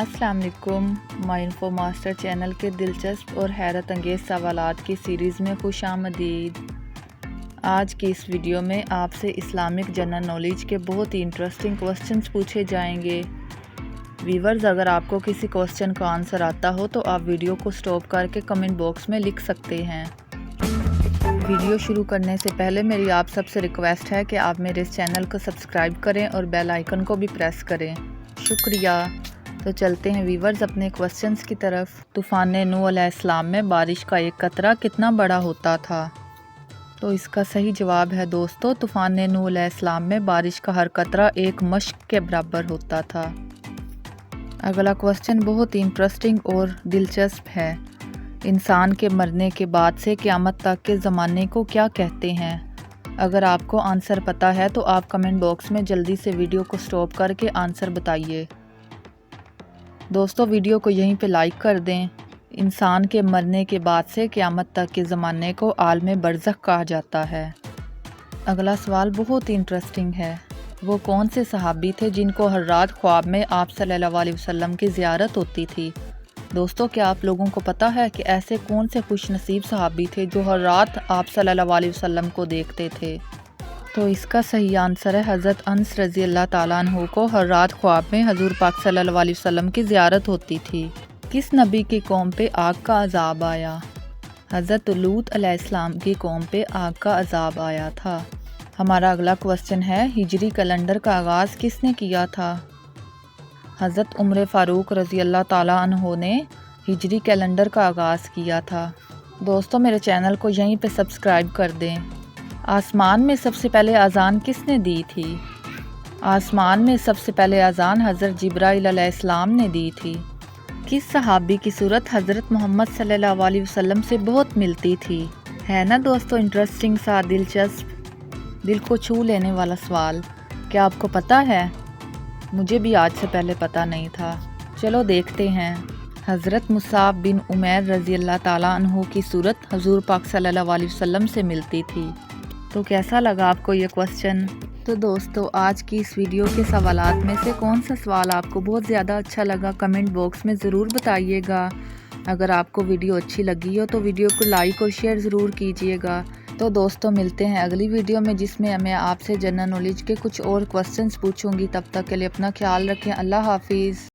अस्सलाम वालेकुम। My info master channel के दिलचस्प और हैरत अंगेज़ सवालात की सीरीज़ में खुश आमदीद। आज की इस वीडियो में आपसे इस्लामिक जनरल नॉलेज के बहुत ही इंटरेस्टिंग क्वेश्चंस पूछे जाएंगे। व्यूवर्स, अगर आपको किसी क्वेश्चन का आंसर आता हो तो आप वीडियो को स्टॉप करके कमेंट बॉक्स में लिख सकते हैं। वीडियो शुरू करने से पहले मेरी आप सबसे रिक्वेस्ट है कि आप मेरे इस चैनल को सब्सक्राइब करें और बेल आइकन को भी प्रेस करें। शुक्रिया। तो चलते हैं व्यूवर्स अपने क्वेश्चंस की तरफ। तूफ़ान नूह अलैहिस्सलाम में बारिश का एक कतरा कितना बड़ा होता था? तो इसका सही जवाब है दोस्तों, तूफ़ान नूह अलैहिस्सलाम में बारिश का हर कतरा एक मश्क के बराबर होता था। अगला क्वेश्चन बहुत ही इंटरेस्टिंग और दिलचस्प है। इंसान के मरने के बाद से क़यामत तक के ज़माने को क्या कहते हैं? अगर आपको आंसर पता है तो आप कमेंट बॉक्स में जल्दी से वीडियो को स्टॉप करके आंसर बताइए। दोस्तों, वीडियो को यहीं पे लाइक कर दें। इंसान के मरने के बाद से क़यामत तक के ज़माने को आलम बरज़ख कहा जाता है। अगला सवाल बहुत ही इंटरेस्टिंग है। वो कौन से सहाबी थे जिनको हर रात ख्वाब में आप सल्लल्लाहु अलैहि वसल्लम की ज़ियारत होती थी? दोस्तों, क्या आप लोगों को पता है कि ऐसे कौन से खुश नसीब सहाबी थे जो हर रात आप सल्लल्लाहु अलैहि वसल्लम को देखते थे? तो इसका सही आंसर है हज़रत अनस रज़ी अल्लाह ताला अन्हु को हर रात ख्वाब में हजूर पाक सल्लल्लाहु अलैहि वसल्लम की ज़ियारत होती थी। किस नबी की कौम पे आग का अजाब आया? हज़रत लूत अलैहिस्सलाम की कौम पे आग का अजाब आया था। हमारा अगला क्वेश्चन है, हिजरी कैलेंडर का आगाज़ किसने किया था? हज़रत उमर फ़ारूक रज़ी अल्लाह ताला अन्हु ने हिजरी कैलेंडर का आगाज़ किया था। दोस्तों, मेरे चैनल को यहीं पे सब्सक्राइब कर दें। आसमान में सबसे पहले अज़ान किसने दी थी? आसमान में सबसे पहले अज़ान हज़रत जिब्राइल अलैहिस्सलाम ने दी थी। किस सहाबी की सूरत हज़रत मोहम्मद सल्लल्लाहु अलैहि वसल्लम से बहुत मिलती थी? है ना दोस्तों इंटरेस्टिंग सा, दिलचस्प, दिल को छू लेने वाला सवाल। क्या आपको पता है? मुझे भी आज से पहले पता नहीं था। चलो देखते हैं। हज़रत मुसाब बिन उमैर रज़ी अल्लाह ताला अन्हु की सूरत हजूर पाक सल्लल्लाहु अलैहि वसल्लम से मिलती थी। तो कैसा लगा आपको ये क्वेश्चन? तो दोस्तों, आज की इस वीडियो के सवालात में से कौन सा सवाल आपको बहुत ज़्यादा अच्छा लगा कमेंट बॉक्स में ज़रूर बताइएगा। अगर आपको वीडियो अच्छी लगी हो तो वीडियो को लाइक और शेयर ज़रूर कीजिएगा। तो दोस्तों, मिलते हैं अगली वीडियो में जिसमें मैं आपसे जनरल नॉलेज के कुछ और क्वेश्चंस पूछूंगी। तब तक के लिए अपना ख्याल रखें। अल्लाह हाफिज़।